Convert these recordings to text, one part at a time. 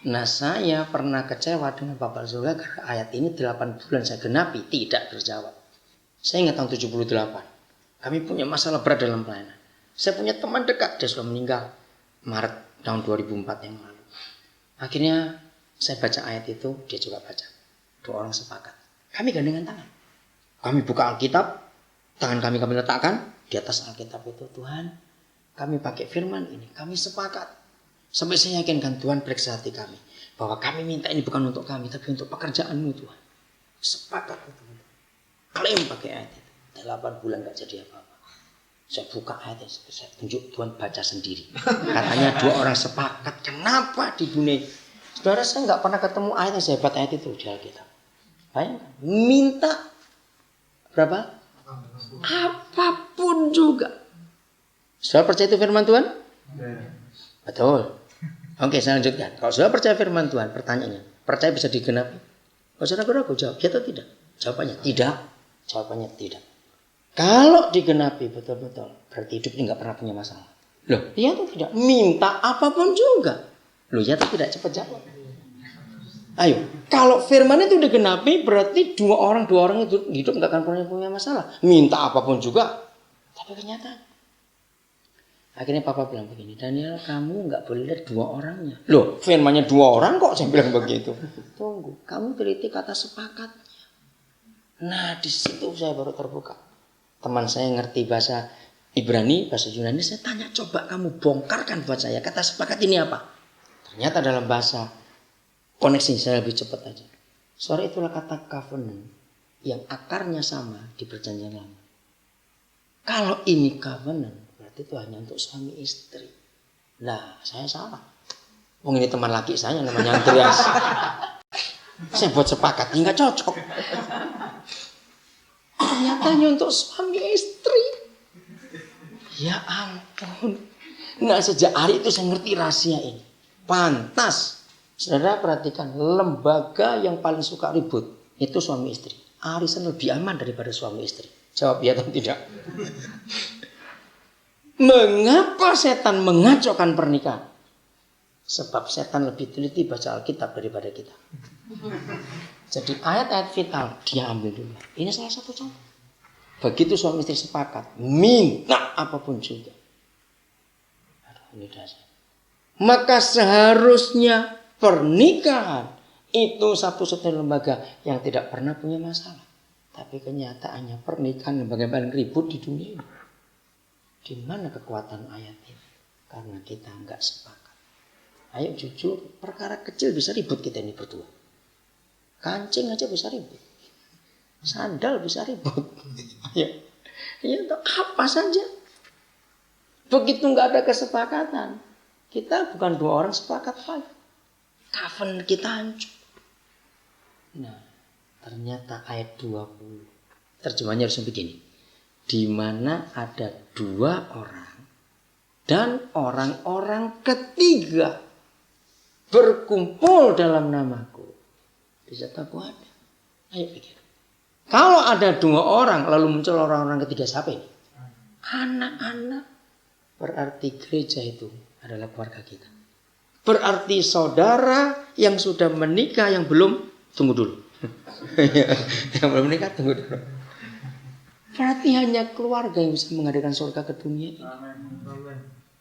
Nah, saya pernah kecewa dengan Bapak Zulga karena ayat ini 8 bulan saya genapi tidak terjawab. Saya ingat tahun 78. Kami punya masalah berat dalam pelayanan. Saya punya teman dekat, dia sudah meninggal Maret tahun 2004 yang lalu. Akhirnya saya baca ayat itu, dia juga baca. 2 orang sepakat. Kami gandengan tangan. Kami buka Alkitab, tangan kami letakkan di atas Alkitab itu. Tuhan, kami pakai firman ini, kami sepakat. Sampai saya yakinkan Tuhan periksa hati kami. Bahwa kami minta ini bukan untuk kami, tapi untuk pekerjaan-Mu Tuhan. Sepakat itu. Klaim pakai ayat itu. 8 bulan gak jadi apa-apa. Saya buka ayat itu, saya tunjuk Tuhan baca sendiri. Katanya 2 orang sepakat. Kenapa di dunia? Saudara, saya gak pernah ketemu ayat yang sehebat ayat itu di Alkitab. Bayangkan, minta berapa? Apapun juga. Saudara percaya itu firman Tuhan? Betul. Oke, saya lanjutkan. Kalau saudara percaya firman Tuhan, pertanyaannya, percaya bisa digenapi? Kalau saudara ragu, jawab ya atau tidak? Jawabannya tidak. Jawabannya tidak. Kalau digenapi betul-betul, berarti hidup ini gak pernah punya masalah. Loh, iya atau tidak? Minta apapun juga. Loh, ya atau tidak? Cepat jawab. Ayo, kalau firman itu digenapi, berarti 2 orang itu hidup gak akan pernah punya masalah. Minta apapun juga. Tapi kenyataan. Akhirnya Papa bilang begini, Daniel, kamu gak boleh lihat 2 orangnya. Loh, firmannya 2 orang kok saya bilang begitu. Tunggu, kamu teliti kata sepakatnya. Nah, di situ saya baru terbuka. Teman saya ngerti bahasa Ibrani, bahasa Yunani, saya tanya, coba kamu bongkarkan buat saya. Kata sepakat ini apa? Ternyata dalam bahasa koneksi, saya lebih cepat aja. Soalnya itulah kata covenant, yang akarnya sama di perjanjian lama. Kalau ini covenant, itu hanya untuk suami istri. Nah, saya salah. Ini teman laki saya namanya Andreas. Saya buat sepakat, nggak cocok. Ternyata hanya untuk suami istri. Ya ampun. Nah, sejak hari itu saya ngerti rahasia ini. Pantas. Saudara perhatikan, lembaga yang paling suka ribut itu suami istri. Arisan lebih aman daripada suami istri. Jawab ya atau tidak? Mengapa setan mengacaukan pernikahan? Sebab setan lebih teliti baca Alkitab daripada kita. Jadi ayat-ayat vital dia ambil dulu. Ini salah satu contoh. Begitu suami istri sepakat, minta apapun juga. Aduh, ini dasar. Maka seharusnya pernikahan itu satu-satunya lembaga yang tidak pernah punya masalah. Tapi kenyataannya pernikahan lembaga paling ribut di dunia ini. Di mana kekuatan ayat ini? Karena kita enggak sepakat. Ayo jujur, perkara kecil bisa ribut kita ini berdua. Kancing aja bisa ribut. Sandal bisa ribut. Ya, apa saja. Begitu enggak ada kesepakatan, kita bukan 2 orang sepakat lagi. Covenant kita hancur. Nah, ternyata ayat 20. Terjemahnya harus begini. Di mana ada 2 orang dan orang-orang ketiga berkumpul dalam namaku, bisa aku ada. Ayo pikir. Kalau ada 2 orang lalu muncul orang-orang ketiga, siapa ini? Anak-anak. Berarti gereja itu adalah keluarga kita. Berarti saudara yang sudah menikah yang belum, tunggu dulu. Yang belum menikah tunggu dulu. Berarti hanya keluarga yang bisa mengadakan surga ke dunia ini.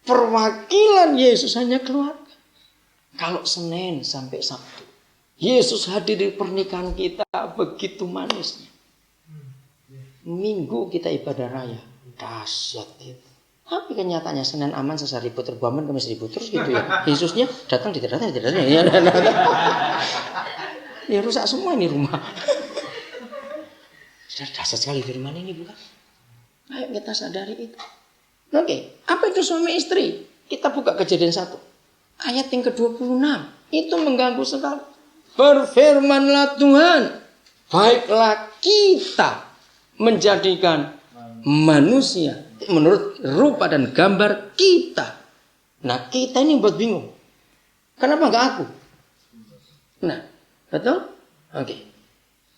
Perwakilan Yesus hanya keluarga. Kalau Senin sampai Sabtu, Yesus hadir di pernikahan kita begitu manisnya. Minggu kita ibadah raya, dahsyat itu. Tapi kenyataannya Senin aman, Selasa ribut, Rabu aman, Kamis ribut terus gitu ya. Yesusnya datang tidak datang. Ya rusak semua ini rumah. Dahsyat sekali firman ini bukan? Ayo kita sadari itu. Oke, apa itu suami istri? Kita buka Kejadian 1. Ayat yang ke-26. Itu mengganggu sekali. Berfirmanlah Tuhan, baiklah kita menjadikan manusia menurut rupa dan gambar kita. Nah, kita ini buat bingung. Kenapa enggak aku? Nah, betul? Oke.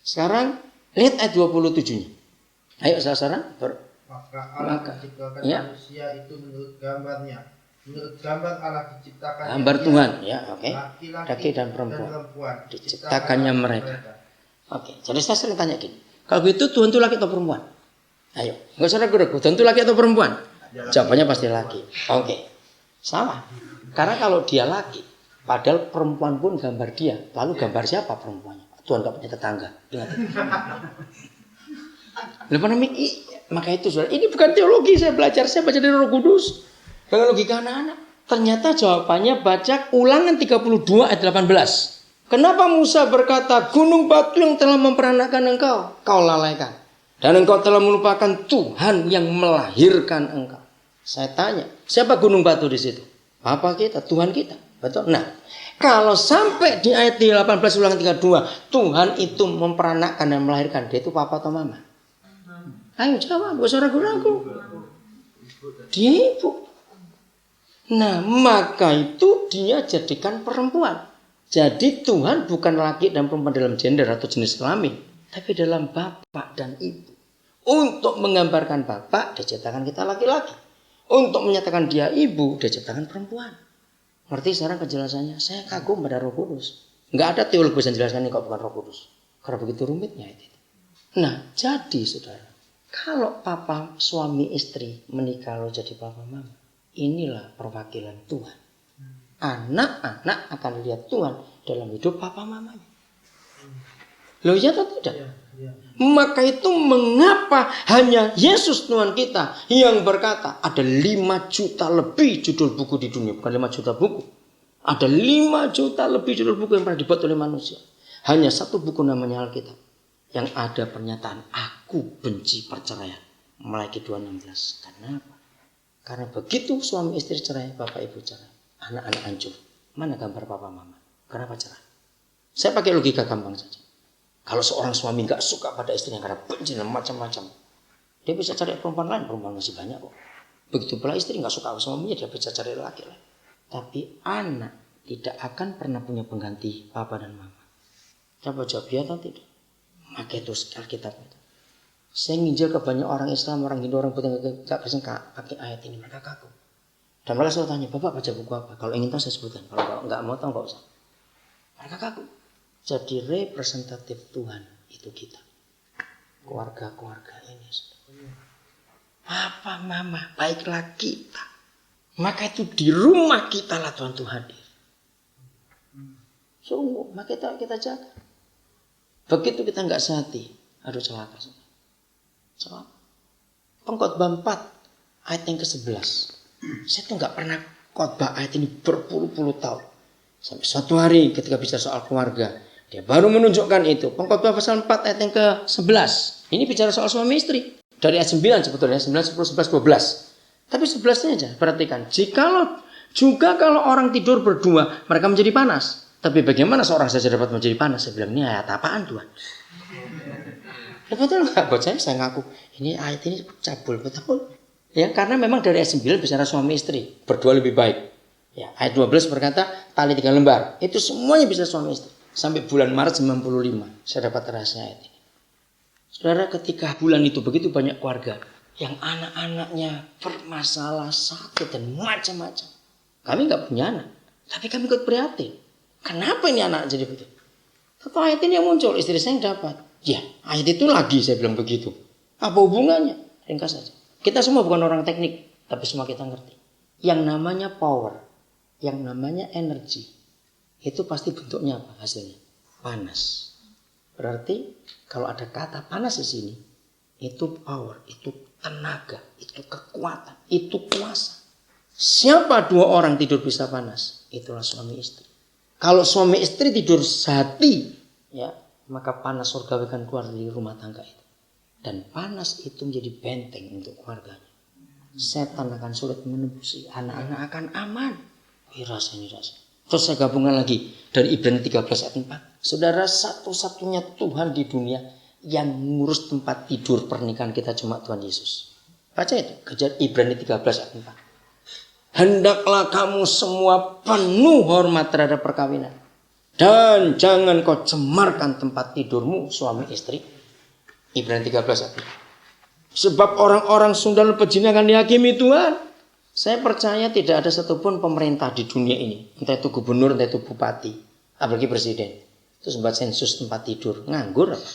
Sekarang lihat ayat 27-nya. Ayo saudara. Maka Allah menciptakan manusia itu menurut gambarnya. Menurut gambar Allah diciptakan. Gambar Tuhan, ya, oke. Laki-laki dan perempuan diciptakannya diciptakannya mereka. Oke, jadi saya sering tanya gini. Kalau begitu Tuhan itu laki atau perempuan? Ayo, nggak usah ragu-ragu. Tuhan itu laki atau perempuan? Jawabannya pasti laki. Oke, salah. Karena kalau dia laki, padahal perempuan pun gambar dia. Lalu gambar siapa perempuannya? Tuhan nggak punya tetangga. Ingat. Maka itu saudara, ini bukan teologi saya belajar, saya baca dari Roh Kudus. Dengan logika anak-anak. Ternyata jawabannya baca Ulangan 32 ayat 18. Kenapa Musa berkata, gunung batu yang telah memperanakan engkau, kau lalaikan. Dan engkau telah melupakan Tuhan yang melahirkan engkau. Saya tanya, siapa gunung batu di situ? Bapa kita, Tuhan kita. Betul? Nah, kalau sampai di ayat 18 Ulangan 32, Tuhan itu memperanakkan dan melahirkan, dia itu papa atau mama? Ayo jawab, gak usah ragu-ragu. Dia ibu. Nah, maka itu dia jadikan perempuan. Jadi Tuhan bukan laki dan perempuan dalam gender atau jenis kelamin, tapi dalam bapak dan ibu. Untuk menggambarkan bapak, dia ciptakan kita laki-laki. Untuk menyatakan dia ibu, dia ciptakan perempuan. Ngerti sekarang kejelasannya? Saya kagum pada Roh Kudus. Nggak ada teologi bisa menjelaskan ini kok bukan Roh Kudus. Karena begitu rumitnya itu. Nah, jadi saudara, kalau papa suami istri menikah lalu jadi papa mama, inilah perwakilan Tuhan. Anak-anak akan lihat Tuhan dalam hidup papa mamanya. Loh ya atau tidak? Maka itu mengapa hanya Yesus Tuhan kita yang berkata ada 5 juta lebih judul buku di dunia. Bukan 5 juta buku. Ada 5 juta lebih judul buku yang pernah dibuat oleh manusia. Hanya satu buku namanya Alkitab. Yang ada pernyataan aku benci perceraian. Melaiki 2:16. Kenapa? Karena begitu suami istri cerai, bapak ibu cerai, anak-anak hancur. Mana gambar papa mama? Kenapa cerai? Saya pakai logika gampang saja. Kalau seorang suami gak suka pada istrinya karena benci dan macam-macam, dia bisa cari perempuan lain. Perempuan masih banyak kok. Begitu pula istri gak suka sama suaminya, dia bisa cari laki lain. Tapi anak tidak akan pernah punya pengganti papa dan mama. Coba jawab ya atau tidak? Maka itu Alkitab itu. Saya nginjil ke banyak orang Islam, orang Hindu, orang Buddha gak bisa pakai ayat ini. Mereka kagum. Dan mereka selalu tanya, Bapak baca buku apa? Kalau ingin tahu saya sebutkan. Kalau nggak mau tahu nggak usah. Mereka kagum. Jadi representatif Tuhan itu kita. Keluarga-keluarga ini. Papa, mama, baiklah kita. Maka itu di rumah kita lah Tuhan itu hadir. Sungguh, maka kita jaga. Begitu kita nggak sehati, aduh celaka. Celaka. Pengkhotbah 4 ayat yang ke-11. Saya tuh nggak pernah khotbah ayat ini berpuluh-puluh tahun. Sampai suatu hari ketika bicara soal keluarga, dia baru menunjukkan itu. Pengkhotbah pasal 4 ayat yang ke-11. Ini bicara soal suami istri. Dari ayat 9 sebetulnya, 9, 10, 11, 12. Tapi 11-nya aja, perhatikan. Kalau orang tidur berdua, mereka menjadi panas. Tapi bagaimana seorang saja dapat menjadi panas? Saya bilang, ini ayat apaan Tuhan? Ya, betul nggak? Buat saya ngaku, ini ayat ini cabul, betul. Ya, karena memang dari ayat 9 bicara suami istri. Berdua lebih baik. Ya, ayat 12 berkata, tali 3 lembar. Itu semuanya bisa suami istri. Sampai bulan Maret 95, saya dapat rahasia ayat ini. Saudara, ketika bulan itu begitu banyak keluarga yang anak-anaknya bermasalah, sakit dan macam-macam. Kami nggak punya anak, tapi kami ikut prihatin. Kenapa ini anak jadi begitu? Satu ayat ini yang muncul, istri saya yang dapat. Ya, ayat itu lagi saya bilang begitu. Apa hubungannya? Ringkas saja. Kita semua bukan orang teknik, tapi semua kita ngerti. Yang namanya power, yang namanya energi, itu pasti bentuknya apa hasilnya? Panas. Berarti kalau ada kata panas di sini, itu power, itu tenaga, itu kekuatan, itu kuasa. Siapa 2 orang tidur bisa panas? Itulah suami istri. Kalau suami istri tidur sehati, ya, maka panas surgawi akan keluar dari rumah tangga itu. Dan panas itu menjadi benteng untuk keluarganya. Setan akan sulit menembusi, anak-anak akan aman. Ini rasa. Terus saya gabungkan lagi dari Ibrani 13 ayat 4. Saudara, satu-satunya Tuhan di dunia yang ngurus tempat tidur pernikahan kita cuma Tuhan Yesus. Baca itu, kejar Ibrani 13 ayat 4. Hendaklah kamu semua penuh hormat terhadap perkawinan. Dan jangan kau cemarkan tempat tidurmu suami istri. Ibrani 13 ayat 4. Sebab orang-orang sundal pejina akan dihakimi Tuhan. Saya percaya tidak ada satupun pemerintah di dunia ini, entah itu gubernur, entah itu bupati, apalagi presiden, itu buat sensus tempat tidur, nganggur apa?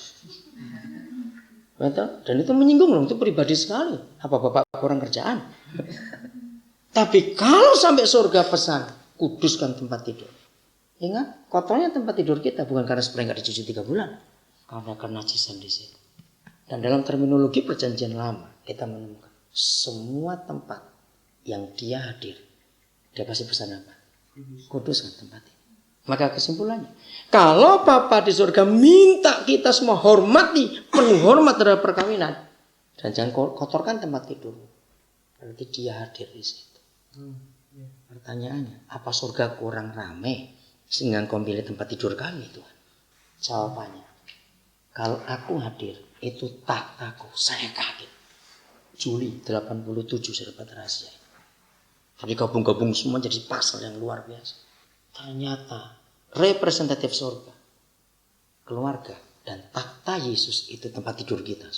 Betul? Dan itu menyinggung loh, itu pribadi sekali. Apa bapak kurang kerjaan? Tapi kalau sampai surga pesan, kuduskan tempat tidur. Ingat, kotornya tempat tidur kita bukan karena spray nggak dicuci 3 bulan, karena kenajisan di situ. Dan dalam terminologi perjanjian lama kita menemukan semua tempat yang dia hadir, dia pasti pesan apa? Kuduskan tempat ini. Maka kesimpulannya, kalau Bapa di surga minta kita semua hormati, penuh hormat terhadap perkawinan, dan jangan kotorkan tempat tidur, berarti dia hadir di situ. Pertanyaannya, apa surga kurang ramai sehingga kau pilih tempat tidur kami, Tuhan? Jawabannya, kalau aku hadir, itu tahtaku, saya kaget. Juli 87 saya dapat rahasia. Jadi gabung-gabung semua jadi pasal yang luar biasa. Ternyata representatif surga, keluarga, dan takhta Yesus itu tempat tidur kita.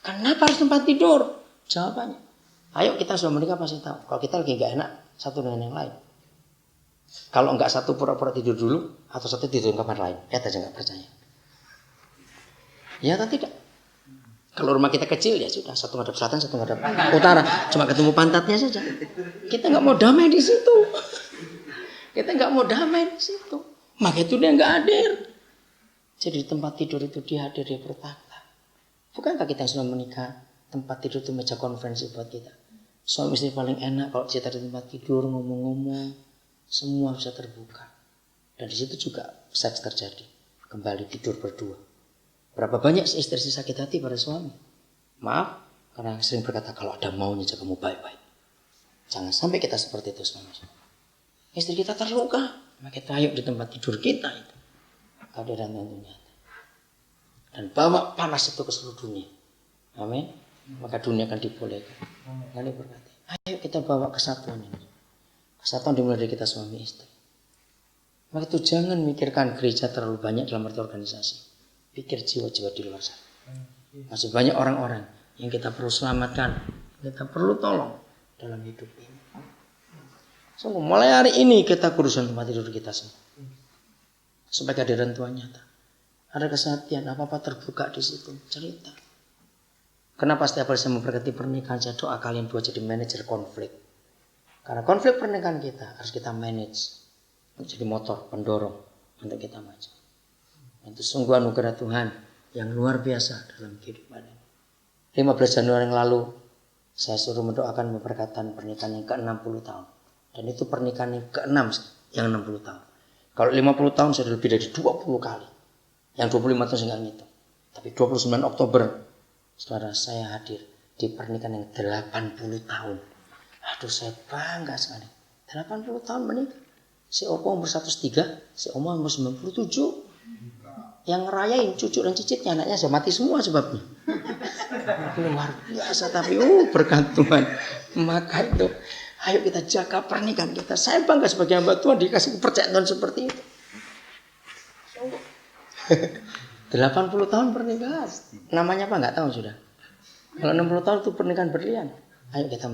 Kenapa harus tempat tidur? Jawabannya, ayo kita sudah menikah pasti tahu. Kalau kita lagi gak enak satu dengan yang lain. Kalau enggak satu pura-pura tidur dulu, atau satu tidur di kamar lain. Lihat aja gak percaya. Ya atau tidak? Kalau rumah kita kecil ya sudah, satu ngadep selatan, satu ngadep utara, cuma ketemu pantatnya saja. Kita nggak mau damai di situ. Kita nggak mau damai di situ. Maka itu dia nggak hadir. Jadi tempat tidur itu dia hadir, dia bertakhta. Bukankah kita yang sudah menikah, tempat tidur itu meja konferensi buat kita. Suami istri paling enak kalau cerita di tempat tidur, ngomong-ngomong, semua bisa terbuka. Dan di situ juga seks terjadi. Kembali tidur berdua. Berapa banyak istri sakit hati pada suami? Maaf, karena sering berkata kalau ada maunya jaga kamu baik-baik. Jangan sampai kita seperti itu suami. Istri kita terluka, maka kita ayo di tempat tidur kita itu. Kehadiran tentunya. Dan bawa panas itu ke seluruh dunia. Amin. Maka dunia akan dibolehkan. Lalu berkata, ayo kita bawa kesatuan ini. Kesatuan dimulai dari kita suami istri. Maka itu jangan mikirkan gereja terlalu banyak dalam arti organisasi. Pikir jiwa-jiwa di luar sana. Masih banyak orang-orang yang kita perlu selamatkan, kita perlu tolong dalam hidup ini. So, mulai hari ini kita kuduskan tempat tidur kita semua. Supaya kehadiran Tuhan nyata. Ada kesatian, apa-apa terbuka di situ, cerita. Kenapa setiap kali saya memberkati pernikahan, saya doa kalian dua jadi manajer konflik. Karena konflik pernikahan kita harus kita manage. Jadi motor, pendorong untuk kita maju. Itu sungguh anugerah Tuhan yang luar biasa dalam kehidupan ini. 15 Januari yang lalu saya suruh mendoakan memberkatan pernikahan yang ke-60 tahun. Dan itu pernikahan yang ke-6 yang 60 tahun. Kalau 50 tahun sudah lebih dari 20 kali. Yang 25 tahun saya nggak ngitung. Tapi 29 Oktober saudara saya hadir di pernikahan yang 80 tahun. Aduh saya bangga sekali. 80 tahun menikah. Si Opo umur 103, si Oma umur 97. Yang ngerayain cucu dan cicitnya anaknya sudah mati semua sebabnya. Luar biasa tapi berkat Tuhan. Maka itu ayo kita jaga pernikahan kita. Saya bangga sebagai hamba Tuhan dikasih kepercayaan Tuhan seperti itu. 80 tahun pernikahan. Namanya apa nggak tahu sudah. Kalau 60 tahun itu pernikahan berlian. Ayo kita